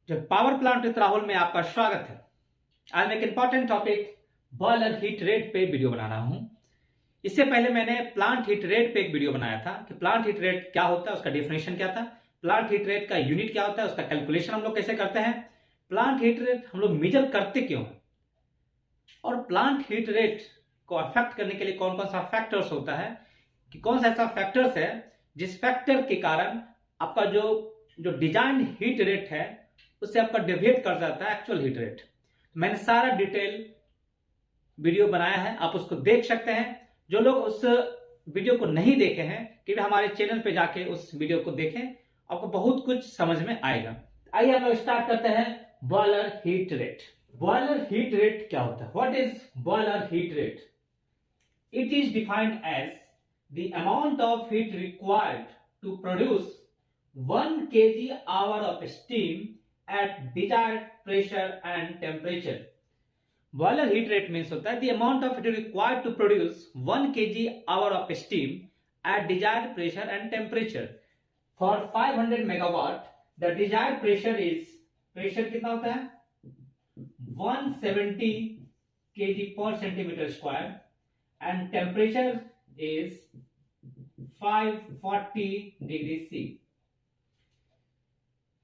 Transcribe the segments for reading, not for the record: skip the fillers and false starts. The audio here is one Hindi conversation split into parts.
जब पावर प्लांट विद राहुल में आपका स्वागत है। आज मैं एक important topic boiler heat rate पे वीडियो बना रहा हूं। इससे पहले मैंने प्लांट हीट रेट पे एक वीडियो बनाया था कि प्लांट हीट रेट क्या होता है, उसका डेफिनेशन क्या था, प्लांट हीट रेट का यूनिट क्या होता है, उसका कैलकुलेशन हम लोग कैसे करते हैं, प्लांट हीट रेट हम लोग मेजर करते क्यों हैं, और प्लांट हीट रेट को अफेक्ट करने के लिए कौन कौन सा फैक्टर्स होता है, कि कौन सा ऐसा फैक्टर्स है जिस फैक्टर के कारण आपका जो डिजाइन हीट रेट है उससे आपका डेविएट कर जाता है एक्चुअल हीट रेट। मैंने सारा डिटेल वीडियो बनाया है, आप उसको देख सकते हैं। जो लोग उस वीडियो को नहीं देखे हैं कि वे हमारे चैनल पे जाके उस वीडियो को देखें, आपको बहुत कुछ समझ में आएगा। आइए हम लोग स्टार्ट करते हैं boiler heat rate. Boiler heat rate क्या होता है? What is boiler heat rate? It is defined as the amount of heat required to produce 1 kg hour of steam at desired pressure and temperature. Boiler heat rate means होता है the amount of heat required to produce 1 kg hour of steam at desired pressure and temperature. For 500 megawatt, the desired pressure is, pressure कितना होता है? 170 kg per centimeter square and temperature is 540 degree C.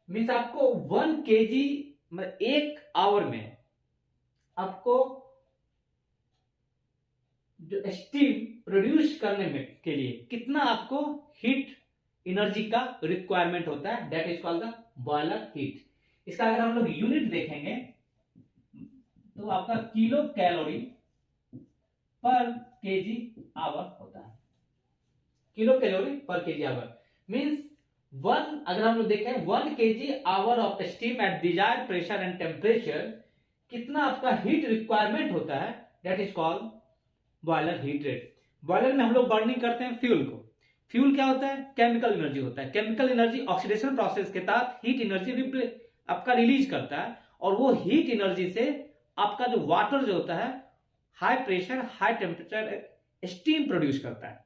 Means आपको 1 kg मतलब 1 आवर में आपको जो स्टीम प्रोड्यूस करने में के लिए कितना आपको हीट एनर्जी का रिक्वायरमेंट होता है, that is called the boiler heat. इसका अगर हम लोग यूनिट देखेंगे तो आपका किलो कैलोरी पर केजी आवर होता है। किलो कैलोरी पर केजी आवर मीन्स अगर हम लोग देखें 1 kg hour of steam eight desired pressure and temperature, कितना आपका हीट रिक्वायरमेंट होता है, that is called boiler heat rate. Boiler में हम लोग बर्निंग करते हैं फ्यूल को। फ्यूल क्या होता है? केमिकल एनर्जी होता है। केमिकल एनर्जी ऑक्सीडेशन प्रोसेस के तहत हीट एनर्जी आपका रिलीज करता है, और वो हीट एनर्जी से आपका जो वाटर जो होता है high pressure high temperature steam produce करता है।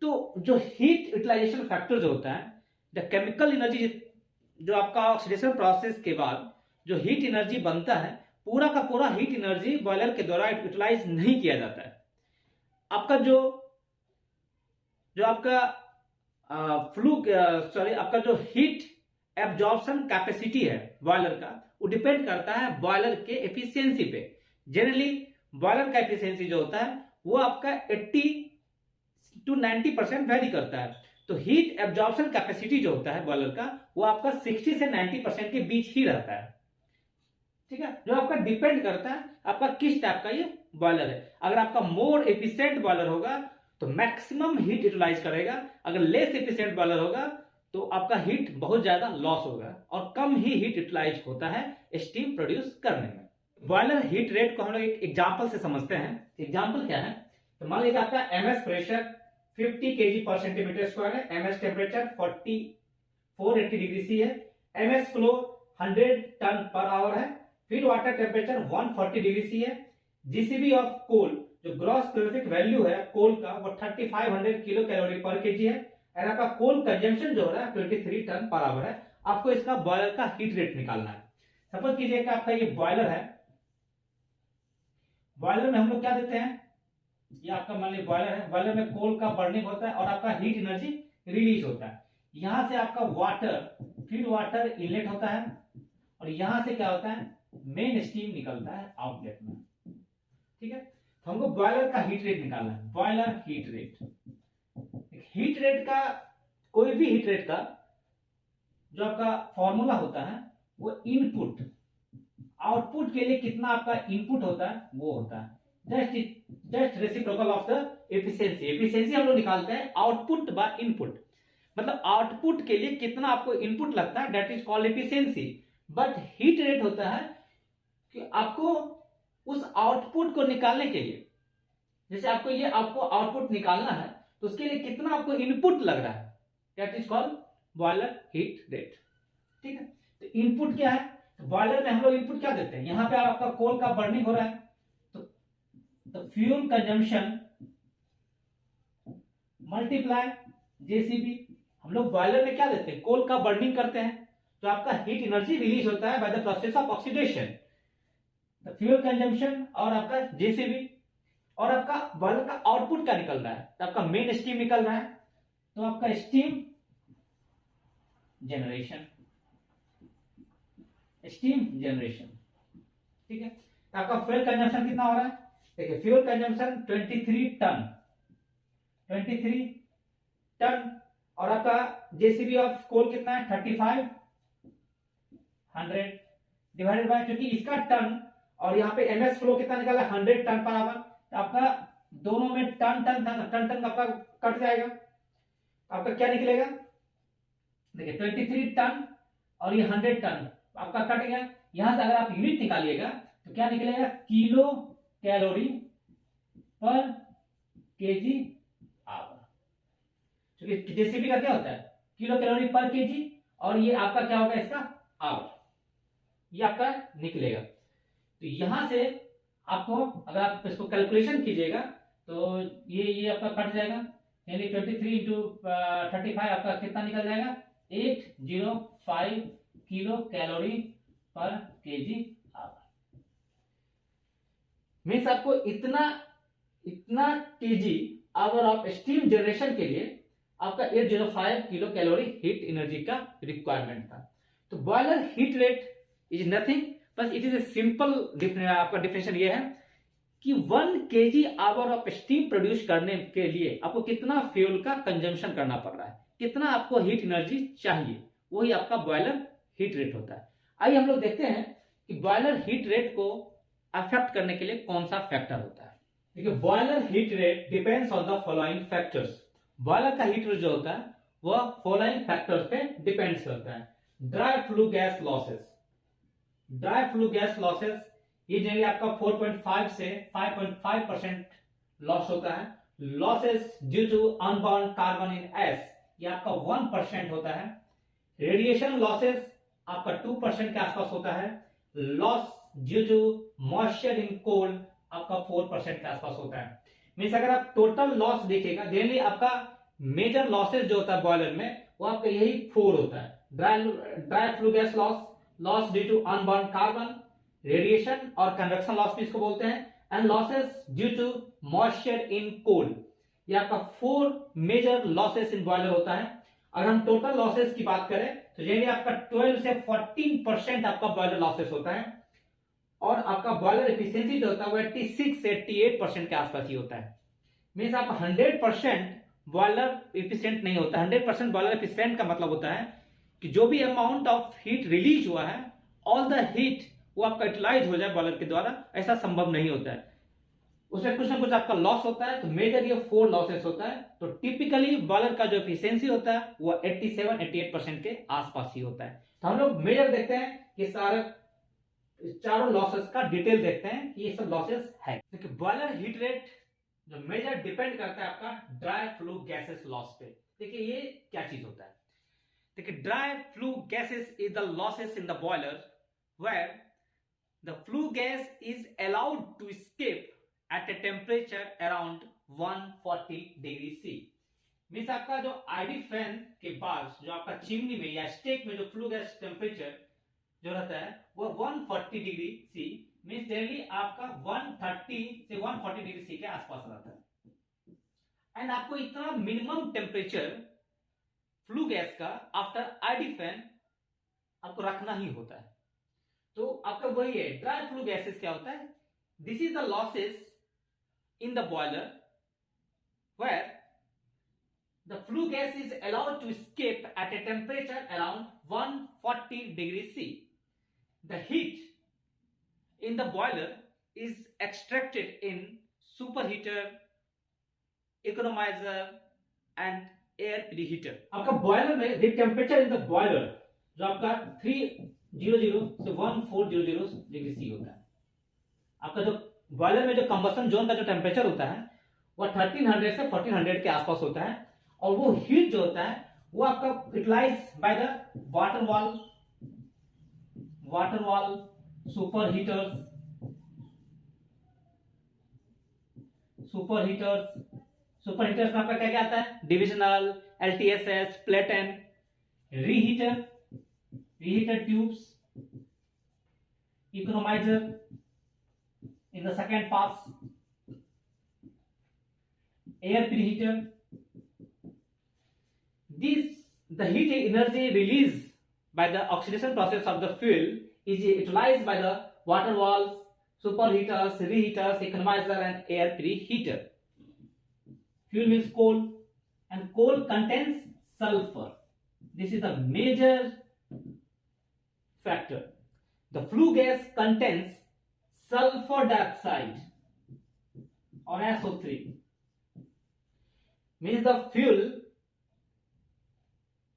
तो जो हीट यूटिलाइजेशन फैक्टर जो होता है, द केमिकल एनर्जी, जो आपका ऑक्सीडेशन प्रोसेस के बाद जो हीट एनर्जी बनता है, पूरा का पूरा हीट एनर्जी बॉयलर के द्वारा यूटिलाइज नहीं किया जाता है। आपका जो आपका आपका जो हीट एब्जॉर्प्शन कैपेसिटी है बॉयलर का, वो डिपेंड करता है बॉयलर के एफिशिएंसी पे। जनरली बॉयलर का एफिशिएंसी जो होता है वो आपका 80 to 90% वैरी करता है। तो हीट एब्जॉर्प्शन कैपेसिटी जो होता है बॉयलर का, वो आपका 60 से 90% के बीच ही रहता है। ठीक है, जो आपका डिपेंड करता है आपका किस टाइप का ये बॉयलर है। अगर आपका मोर एफिशिएंट बॉयलर होगा तो मैक्सिमम हीट यूटिलाइज करेगा, अगर लेस एफिशिएंट बॉयलर होगा तो आपका हीट बहुत ज्यादा लॉस होगा और कम ही हीट यूटिलाइज होता है स्टीम प्रोड्यूस करने में। बॉयलर हीट रेट को हम लोग एक एग्जाम्पल से समझते हैं। एग्जाम्पल क्या है? तो मान लीजिए आपका MS pressure 50 kg per centimetre square है, एमएस टेम्परेचर 480 डिग्री सी है, MS flow 100 ton per hour है, feed water temperature 140 degree C है, जीसीबी ऑफ कोल, जो ग्रॉस कैलोरिफिक वैल्यू है कोल का, वो 3500 किलो कैलोरी पर केजी है, और आपका कोल कंजम्पशन जो हो रहा है 23 टन पर आवर है। आपको इसका बॉयलर का हीट रेट निकालना है। सपोज कीजिए कि आपका ये बॉयलर है, बॉयलर में हम लोग क्या देते हैं, ये आपका मान लीजिए बॉयलर है, बॉयलर में कोल का बर्निंग होता है और आपका हीट एनर्जी रिलीज होता है। यहां से आपका वाटर, फीड वाटर इनलेट होता है, और यहां से क्या होता है, मेन स्टीम निकलता है आउटलेट में। ठीक है, तो हमको बॉयलर का हीट रेट निकालना है। Boiler heat rate, heat rate का, कोई भी हीट रेट का जो आपका फॉर्मूला होता है वो इनपुट, आउटपुट के लिए कितना आपका इनपुट होता है वो होता है just reciprocal of the efficiency. Efficiency हम लोग निकालते हैं आउटपुट बाय इनपुट, मतलब आउटपुट के लिए कितना आपको इनपुट लगता है, that is called efficiency. But heat rate होता है कि आपको उस आउटपुट को निकालने के लिए, जैसे आपको आउटपुट निकालना है तो उसके लिए कितना आपको इनपुट लग रहा है, that is called boiler heat rate. ठीक है, तो इनपुट क्या है? बॉयलर में हम लोग इनपुट क्या देते हैं, यहां पे आपका कोल का बर्निंग हो रहा है तो फ्यूल कंजम्पशन मल्टीप्लाई जेसीबी। हम लोग बॉयलर में क्या देते हैं, कोल का बर्निंग करते हैं जो आपका हीट एनर्जी रिलीज होता है bye the process of oxidation, the fuel consumption और आपका जेसीबी, और आपका बॉयलर का आउटपुट क्या निकल रहा है, तो आपका मेन स्टीम निकल रहा है, तो आपका स्टीम जनरेशन, स्टीम जनरेशन, ठीक है। तो आपका फ्यूल कंजम्पशन कितना हो रहा है, देखिए फ्यूल कंजम्पशन 23 टन, 23 टन, और आपका जेसीबी ऑफ कोल कितना है 3500 डिवाइडेड बाय, क्योंकि इसका टन और यहाँ पे एमएस फ्लो कितना निकाला 100 टन पर आवर, तो आपका दोनों में टन टन था, टन टन आपका कट जाएगा, आपका क्या निकलेगा, देखिए 23 टन और ये 100 टन आपका कट गया। यहां से अगर आप यूनिट निकालिएगा तो क्या निकलेगा, किलो कैलोरी पर केजी आवर, क्योंकि जेसीबी का क्या होता है किलो कैलोरी पर केजी, और ये आपका क्या होगा इसका आवर, ये आपका निकलेगा। तो यहां से आपको अगर आप इसको कैलकुलेशन कीजिएगा तो ये आपका कट जाएगा, यानी 23 इंटू 35 आपका कितना निकल जाएगा, 805 किलो कैलोरी पर केजी आवर। मीन्स आपको इतना KG hour of steam generation के लिए आपका 805 किलो कैलोरी हीट एनर्जी का रिक्वायरमेंट था। तो boiler heat rate is nothing, बस इट इज ए सिंपल, आपका डिफिनेशन ये है कि 1 KG hour of steam produce करने के लिए आपको कितना फ्यूल का कंजम्पशन करना पड़ रहा है, कितना आपको हीट एनर्जी चाहिए, वही आपका बॉयलर हीट रेट होता है। आइए हम लोग देखते हैं कि बॉयलर हीट रेट को अफेक्ट करने के लिए कौन सा फैक्टर होता है। देखिए boiler heat rate depends on the following factors. Boiler का हीट रेट जो होता है वह फॉलोइंग फैक्टर्स पे डिपेंड्स करता है। Dry flue gas losses, dry flue gas losses ये जनरली आपका 4.5 से 5.5% लॉस होता है। Losses due to unbound carbon in ash ये आपका 1% होता है। रेडिएशन लॉसेस आपका 2% के आसपास होता है। Loss due to moisture in coal आपका 4% के आसपास होता है। मीन्स अगर आप टोटल लॉस देखिएगा, जनरली आपका मेजर लॉसेस जो होता है बॉयलर में वो आपका यही 4 होता है। Dry flue gas loss, loss due to unbound carbon, radiation और कन्वेक्शन लॉस भी इसको बोलते हैं, and losses due to moisture in coal. ये आपका 4 मेजर लॉसेस इन बॉयलर होता है। अगर हम टोटल लॉसेस की बात करें तो जनरली आपका 12 से 14% आपका बॉयलर लॉसेस होता है, और आपका बॉयलर एफिशिएंसी जो होता है वो 86 से 88% के आसपास ही होता है। मीन्स आप 100% बॉयलर एफिशिएंट नहीं होता। 100% बॉयलर एफिशिएंट का मतलब होता है कि जो भी अमाउंट ऑफ हीट रिलीज हुआ है ऑल द हीट वो आपका यूटिलाइज हो जाए बॉयलर के द्वारा, ऐसा संभव नहीं होता है। उसमें कुछ ना कुछ आपका लॉस होता है। तो मेजर ये 4 लॉसेस होता है। तो टिपिकली बॉयलर का जो एफिशिएंसी होता है वो 87-88% के आसपास ही होता है। तो हम लोग मेजर देखते हैं कि सारे चारों लॉसेस का डिटेल देखते हैं कि ये सब लॉसेस है। देखिए बॉयलर हीट रेट जो मेजर डिपेंड करता है आपका ड्राई फ्लू गैसेस लॉस पे। देखिए ये क्या चीज होता है, देखिए dry flue gases is the losses in the boiler where the flue gas is allowed to escape at a temperature around 140 degree C. Means आपका जो आईडी फैन के पास जो आपका चिमनी में या स्टेक में जो फ्लू गैस टेम्परेचर जो रहता है वो 140 डिग्री सी, मीन्स जनरली आपका 130 से 140 डिग्री सी के आसपास रहता है। एंड आपको इतना मिनिमम टेम्परेचर फ्लू गैस का आफ्टर आईडी फैन आपको रखना ही होता है। तो आपका वही है ड्राई फ्लू गैसेस क्या होता है, this is the losses in the boiler where the flue gas is allowed to escape at a temperature around 140 degrees C. The heat in the boiler is extracted in superheater, economizer and air preheater. आपका बॉयलर में the temperature in the boiler जो आपका 300 से 1400 डिग्री सी होता है। आपका जो बॉयलर में जो कंबशन जोन का जो टेम्परेचर होता है वो 1300 से 1400 के आसपास होता है, और वो हीट जो होता है वो आपका utilise by the water wall super heaters में आपका क्या क्या आता है, divisional, LTSS, platen, reheater reheated tubes, economizer in the second pass, air preheater. The heat energy released by the oxidation process of the fuel is utilized by the water valves, superheaters, reheaters, economizer and air preheater. Fuel means coal, and coal contains sulfur. This is the major factor. The flue gas contains sulfur dioxide or SO3. Means the fuel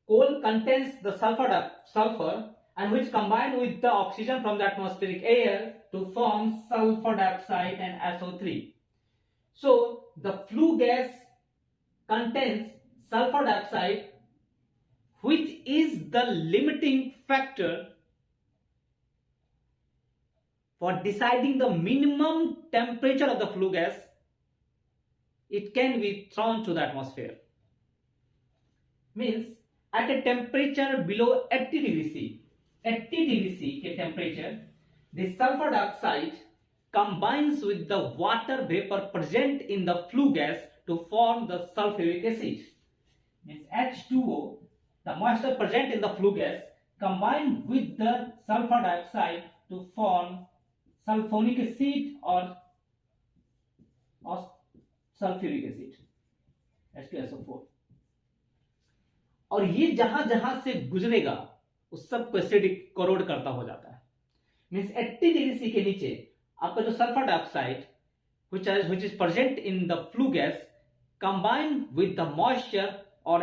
coal contains the sulfur and which combine with the oxygen from the atmospheric air to form sulfur dioxide and SO3. So the flue gas contains sulfur dioxide, which is the limiting factor for deciding the minimum temperature of the flue gas. It can be thrown to the atmosphere. Means at a temperature below 80 degrees C, 80 degrees C के temperature, the sulfur dioxide combines with the water vapor present in the flue gas to form the sulfuric acid. Means H2O, the moisture present in the flue gas, combined with the sulfur dioxide to form sulfonic acid or sulfuric acid, H2SO4. और ये जहां जहां से गुजरेगा उस सब को एसिडिक करोड करता हो जाता है. मीन्स 80 डिग्री सी के नीचे आपका जो sulphur dioxide which is present in the flue gas combined with the moisture or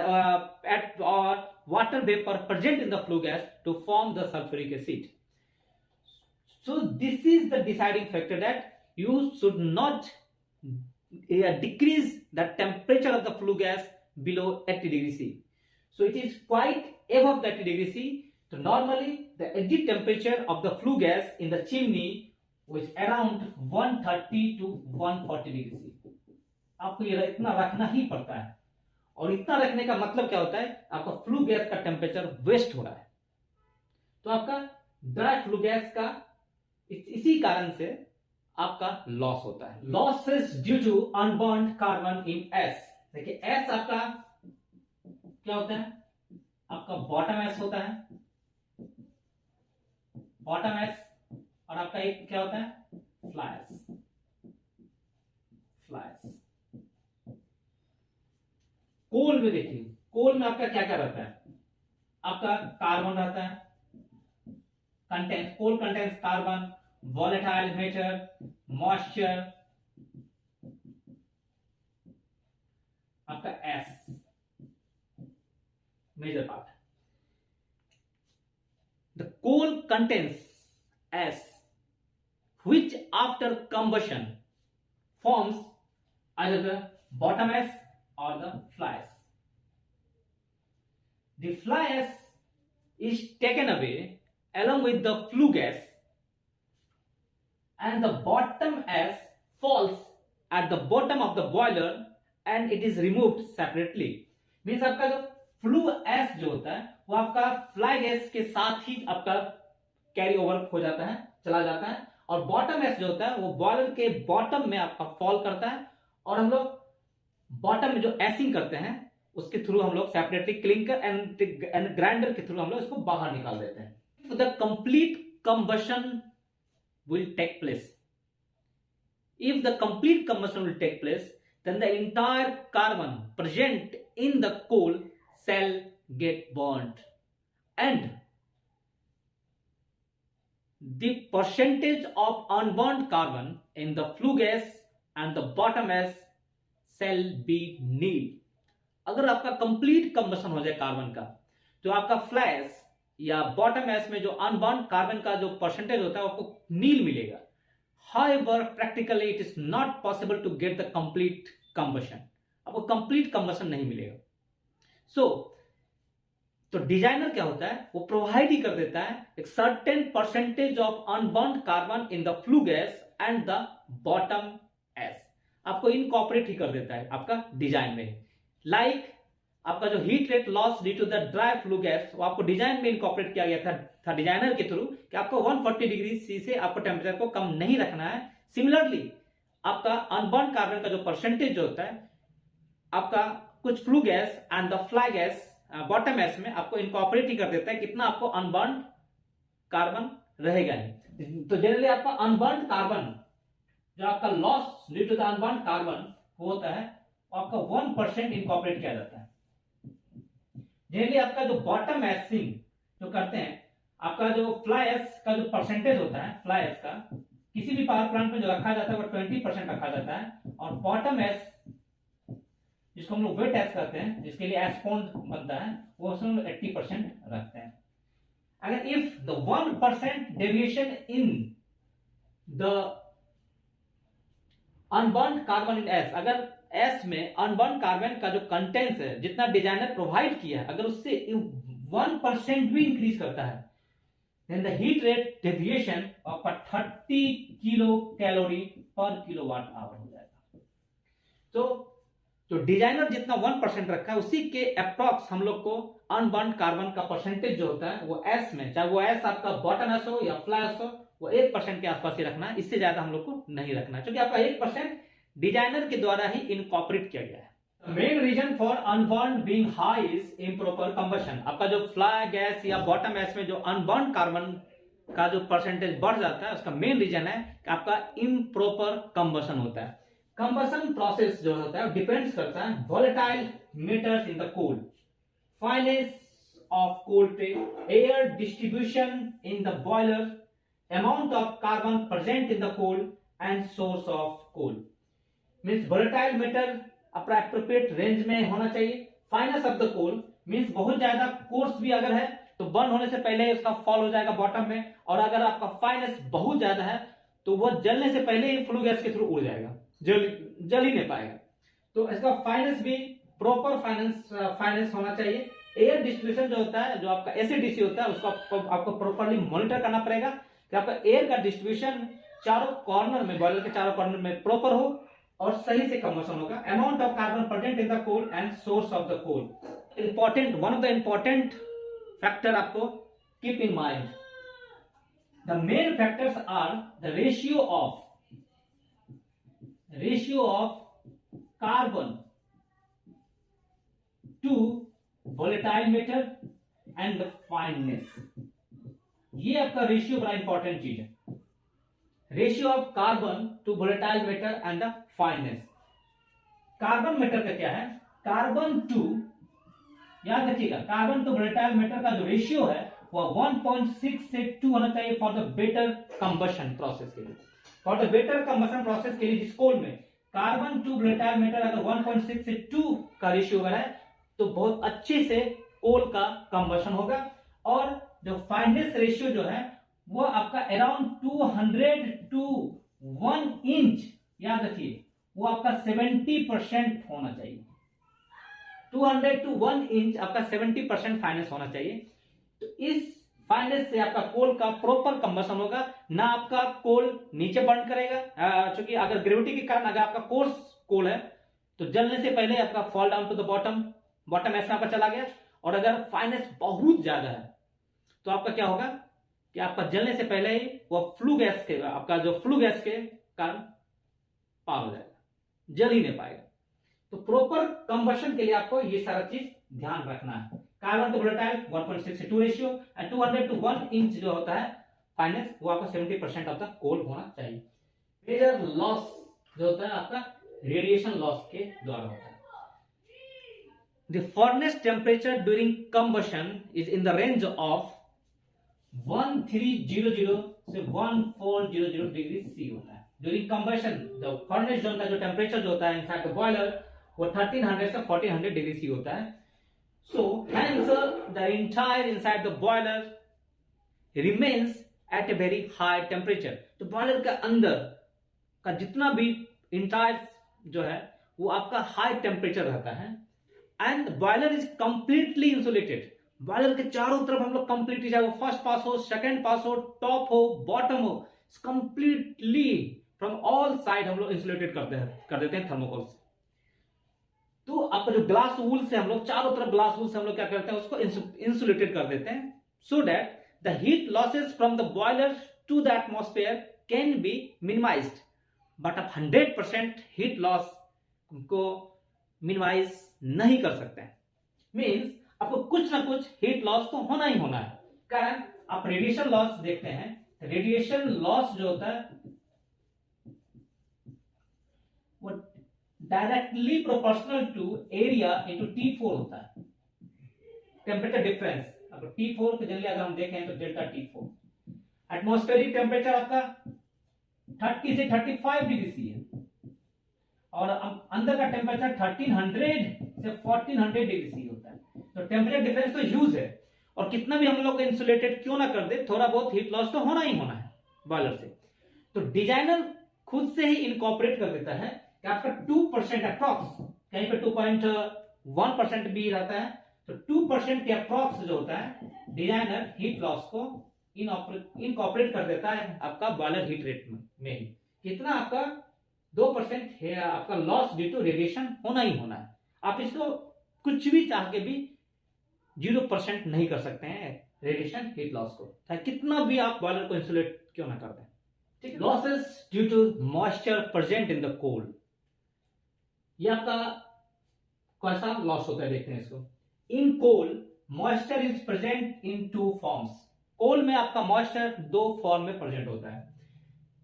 water vapor present in the flue gas to form the sulfuric acid. So this is the deciding factor that you should not decrease the temperature of the flue gas below 80 degrees C. So it is quite above 30 degrees C. So normally the exit temperature of the flue gas in the chimney was around 130 to 140 degrees C. आपको ये इतना रखना ही पड़ता है. और इतना रखने का मतलब क्या होता है, आपका फ्लू गैस का टेम्परेचर वेस्ट हो रहा है. तो आपका ड्राई फ्लू गैस का इसी कारण से आपका लॉस होता है. Losses due to unburned carbon in ash. देखिए एस आपका क्या होता है, आपका बॉटम एस होता है, बॉटम एस. और आपका एक क्या होता है, फ्लाइस. फ्लाइस कोल में देखिए, कोल में आपका क्या क्या रहता है, आपका कार्बन रहता है. Coal contains carbon, volatile matter, moisture, आपका ash major part. The coal contains ash which after combustion forms either the bottom S or the fly ash. The fly ash is taken away along with the flue gas and the bottom ash falls at the bottom of the boiler and it is removed separately. Means आपका जो फ्लू एस जो होता है वो आपका फ्लाई गैस के साथ ही आपका कैरी ओवर हो जाता है, चला जाता है. और बॉटम एस जो होता है वो बॉयलर के बॉटम में आपका फॉल करता है और हम लोग बॉटम में जो एसिंग करते हैं उसके थ्रू हम लोग सेपरेटली क्लिंकर एंड ग्राइंडर के थ्रू हम लोग इसको बाहर निकाल देते हैं. The complete combustion will take place. If the complete combustion will take place then the entire carbon present in the coal shall get burnt and the percentage of unburned carbon in the flue gas and the bottom ash shall be nil. अगर आपका कंप्लीट कंबशन हो जाए कार्बन का, तो आपका फ्लैश या बॉटम एश में जो अनबर्न्ड कार्बन का जो परसेंटेज होता है आपको नील मिलेगा. However, practically it is not possible to get the complete combustion. आपको कंप्लीट कंबशन नहीं मिलेगा. तो डिजाइनर क्या होता है, वो प्रोवाइड ही कर देता है एक certain percentage of unburned carbon in the flue gas and the bottom ash. आपको इनकॉर्पोरेट ही कर देता है आपका डिजाइन में. लाइक आपका जो heat rate loss due to the dry flue gas वो आपको डिजाइन में इनकॉर्पोरेट किया गया था डिजाइनर के थ्रू कि आपको 140 डिग्री सी से आपको टेम्परेचर को कम नहीं रखना है। सिमिलरली आपका अनबर्न कार्बन का जो परसेंटेज जो होता है आपका कुछ flu gas and the fly gas bottom ash में आपको इनकॉर्पोरेट ही कर देता है कितना आपको अनबर्न कार्बन रहेगा ही। तो जनरली आपका अनबर्न कार्बन जो आपका loss due to the unburn carbon होता है आपका 1% इनकॉर्पोरेट किया जाता है। जनरली आपका जो बॉटम एसिंग जो करते हैं आपका जो फ्लाई एस का जो परसेंटेज होता है फ्लाई एस का किसी भी पावर प्लांट में जो रखा जाता है वो 20% रखा जाता है और बॉटम एस जिसको हम लोग वेट एस कहते हैं जिसके लिए एस पॉन्ड बनता है वो उसमें 80% रखते हैं। अगर if the 1% deviation in the unburn carbon in S, अगर एस में अनबर्न कार्बन का जो कंटेंट्स है जितना डिजाइनर प्रोवाइड किया है अगर उससे 1% भी इंक्रीज करता है then the heat rate deviation of 30 kilo calorie पर किलोवाट आवर हो जाएगा। तो जो डिजाइनर जितना 1% रखा है उसी के अप्रॉक्स हम लोग को अनबर्न कार्बन का परसेंटेज जो होता है वो एस में, चाहे वो एस आपका बॉटम एस हो या फ्लाई एस हो, वो 1% के आसपास ही रखना है, इससे ज्यादा हम लोग को नहीं रखना है क्योंकि आपका 1% डिजाइनर के द्वारा ही इनकॉर्पोरेट किया गया है। Main reason for unburn being high is improper combustion. आपका जो फ्लाई गैस या बॉटम एस में जो अनबर्न कार्बन का जो परसेंटेज बढ़ जाता है उसका मेन रीजन है कि आपका इम्प्रॉपर कंबशन होता है। कंबशन प्रोसेस जो होता है डिपेंड्स करता है volatile matters in the coal, fineness of coal train, air distribution in the boiler, amount of carbon present in the coal and source of coal. Means volatile matter अपना एप्रोप्रिएट रेंज में होना चाहिए। Fineness of the coal means बहुत ज्यादा कोर्स भी अगर है तो बर्न होने से पहले उसका फॉल हो जाएगा बॉटम में, और अगर आपका फाइनेस बहुत ज्यादा है तो वो जलने से पहले ही फ्लू गैस के थ्रू उड़ जाएगा, जल ही नहीं पाएगा। तो इसका फाइनेस भी प्रॉपर फाइनेंस होना चाहिए। एयर डिस्ट्रीब्यूशन जो होता है, जो आपका एसिडिसी होता है, उसको आपको प्रॉपर्ली मॉनिटर करना पड़ेगा कि आपका एयर का डिस्ट्रीब्यूशन चारों कॉर्नर में, बॉयलर के चारों कॉर्नर में प्रॉपर हो और सही से कंबशन होगा। Amount of carbon present in the coal and source of the coal. Important, one of the important factor आपको keep in mind, the main factors are the ratio of carbon to volatile matter and the fineness. ये आपका रेशियो बड़ा इंपॉर्टेंट चीज है, ratio of carbon to volatile matter and the fineness. Carbon matter का क्या है, कार्बन टू, याद रखिएगा, कार्बन टू वोलेटाइल मैटर का जो रेशियो है वो 1.6 से 2 होना चाहिए for the better combustion process के लिए। For the better combustion process के लिए जिस कोल में कार्बन टू वोलेटाइल मैटर अगर 1.6 से 2 का रेशियो अगर है तो बहुत अच्छे से कोल का कंबशन होगा। और जो फाइननेस रेशियो जो है वो आपका अराउंड 200 टू 1 इंच, याद रखिए, वो आपका 70% होना चाहिए। 200 टू 1 इंच आपका 70% फाइनेंस होना चाहिए। तो इस फाइनेंस से आपका कोल का प्रॉपर कंबशन होगा, ना आपका कोल नीचे बर्न करेगा, क्योंकि अगर ग्रेविटी के कारण अगर आपका कोर्स कोल है तो जलने से पहले आपका fall down to the bottom ऐसा आपका चला गया। और अगर फाइनेंस बहुत ज्यादा है तो आपका क्या होगा कि आपका जलने से पहले ही वो फ्लू गैस के, आपका जो फ्लू गैस के कारण पार हो जाएगा, जल ही नहीं पाएगा। तो प्रॉपर कंबशन के लिए आपको ये सारा चीज ध्यान रखना है। कार्बन टू वोलेटाइल 1.6 से 2 रेशियो एंड 200 टू 1 इंच जो होता है फाइनेंस, वो आपका 70% ऑफ द कोल होना चाहिए। मेजर लॉस जो होता है आपका रेडिएशन लॉस के द्वारा होता है। The furnace temperature during combustion is in the range of 1300 से 1400 डिग्री सी होता है। During combustion the furnace zone का जो टेम्परेचर जो होता है इनफैक्ट बॉयलर वो 1300 से 1400 डिग्री सी होता है। So hence the entire inside the boiler remains at a very high temperature. तो बॉयलर के अंदर का जितना भी एंटायर जो है वो आपका हाई टेम्परेचर रहता है। And boiler is completely insulated. Boiler के चारों तरफ हम लोग कंप्लीटली, चाहे वो फर्स्ट पास हो, सेकंड पास हो, टॉप हो, बॉटम हो, कंप्लीटली फ्रॉम ऑल साइड हम लोग इंसुलेटेड कर देते हैं थर्मोकोल से। तो आपका जो ग्लास वूल से हम लोग चारों तरफ ग्लास वूल से हम लोग क्या करते हैं, उसको इंसुलेटेड कर देते हैं, so that the heat losses from the boiler to the atmosphere can be minimized. But आप 100% हीट लॉस को मिनिमाइज नहीं कर सकते हैं। मीन्स आपको कुछ ना कुछ हीट लॉस तो होना ही होना है। कारण आप रेडिएशन लॉस देखते हैं, रेडिएशन लॉस जो होता है वो directly proportional to area into T4 होता है, टेम्परेचर डिफरेंस। अगर T4 को जनरली अगर हम देखें तो डेल्टा T4। एटमॉस्फेरिक टेम्परेचर आपका 30 से 35 डिग्री सी है, और अंदर का टेम्परेचर 1300 से 1400 डिग्री सी होता है। तो टेम्परेचर डिफरेंस तो ह्यूज है, और कितना भी हम लोग इंसुलेटेड क्यों ना कर दे, थोड़ा बहुत हीट लॉस तो होना ही होना है बॉयलर से। तो डिजाइनर खुद से ही इनकॉर्पोरेट कर देता है कि आपका 2% अप्रॉक्स, कहीं पे 2.1% भी रहता है, तो 2% के अप्रॉक्स जो होता है डिजाइनर हीट लॉस को इनकॉर्पोरेट कर देता है आपका बॉयलर हीट रेट में ही। कितना आपका 2% है आपका लॉस ड्यू टू रेडिएशन होना ही होना है। आप इसको कुछ भी चाह के भी 0% नहीं कर सकते हैं रेडिएशन हीट लॉस को, चाहे कितना भी आप बॉयलर को इंसुलेट क्यों ना कर दें। ठीक है। Losses due to moisture present in the coal, ये आपका कैसा लॉस होता है देखते हैं इसको। In coal moisture is present in 2 forms. Coal में आपका मॉइस्चर 2 फॉर्म में प्रेजेंट होता है।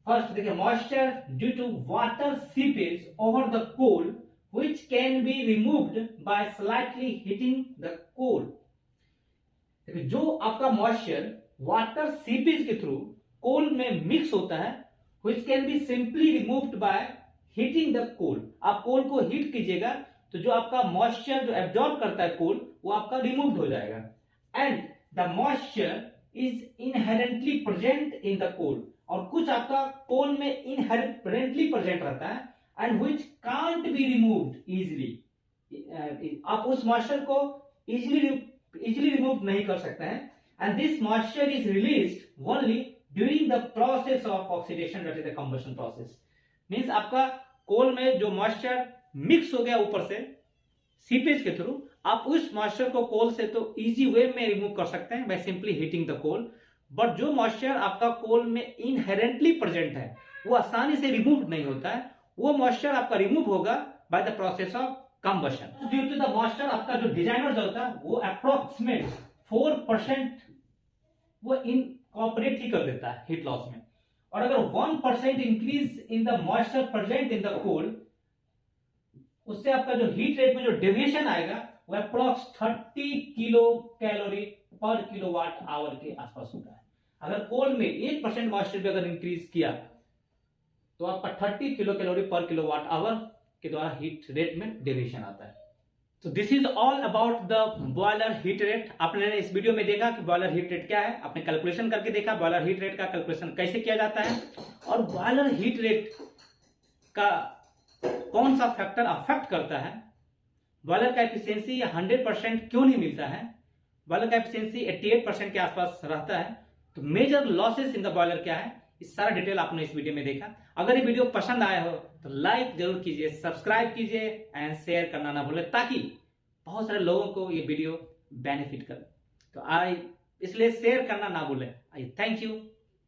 फर्स्ट देखिए, moisture due to water seepage over the coal which can be removed by slightly heating the coal। जो आपका मॉइस्चर वाटर सीपेज के थ्रू कोल में मिक्स होता है, which can be simply removed by heating the coal। आप कोल को हीट कीजिएगा तो जो आपका मॉइस्चर जो एब्जॉर्ब करता है कोल, वो आपका रिमूव हो जाएगा। And the moisture is inherently present in the coal, और कुछ आपका कोल में इनहेरेंटली प्रेजेंट रहता है and which can't be removed easily। आप उस मॉइस्चर को easily रिमूव नहीं कर सकते हैं। and this moisture is released only during the process of oxidation, that is the combustion process। Means आपका कोल में जो मॉइस्चर मिक्स हो गया ऊपर से सीपेज के थ्रू, आप उस मॉइस्चर को कोल से तो इजी वे में रिमूव कर सकते हैं by simply heating the coal. But जो मॉइस्चर आपका कोल में इनहेरेंटली प्रेजेंट है, वो आसानी से रिमूव नहीं होता है। वो मॉइस्चर आपका रिमूव होगा by the process of combustion. Due to the moisture आपका जो डिजाइनर जो होता है वो अप्रोक्सीमेट 4% वो इनकॉर्पोरेट ही कर देता है हीट लॉस में। और अगर 1% increase in the moisture present in the coal, उससे आपका जो हीट रेट में जो डेविएशन आएगा वो अप्रोक्स 30 किलो कैलोरी पर किलोवाट आवर के आसपास होता है। अगर कोल में 1% मॉइस्चर भी अगर इंक्रीज किया तो आपका 30 किलो कैलोरी पर किलोवाट आवर के द्वारा हीट रेट में डेविएशन आता है। तो this is all about the boiler heat rate. आपने इस वीडियो में देखा कि बॉयलर हीट रेट क्या है, आपने कैलकुलेशन करके देखा बॉयलर हीट रेट का कैलकुलेशन कैसे किया जाता है, और बॉयलर हीट रेट का कौन सा फैक्टर अफेक्ट करता है, बॉयलर का एफिशिएंसी 100% क्यों नहीं मिलता है, बॉयलर का एफिशिएंसी 88% के आसपास रहता है, तो major losses in the boiler क्या है, इस सारा डिटेल आपने इस वीडियो में देखा। अगर ये वीडियो पसंद आया हो तो लाइक जरूर कीजिए, सब्सक्राइब कीजिए एंड शेयर करना ना भूलें, ताकि बहुत सारे लोगों को ये वीडियो बेनिफिट करे। तो इसलिए शेयर करना ना भूलें। Thank you.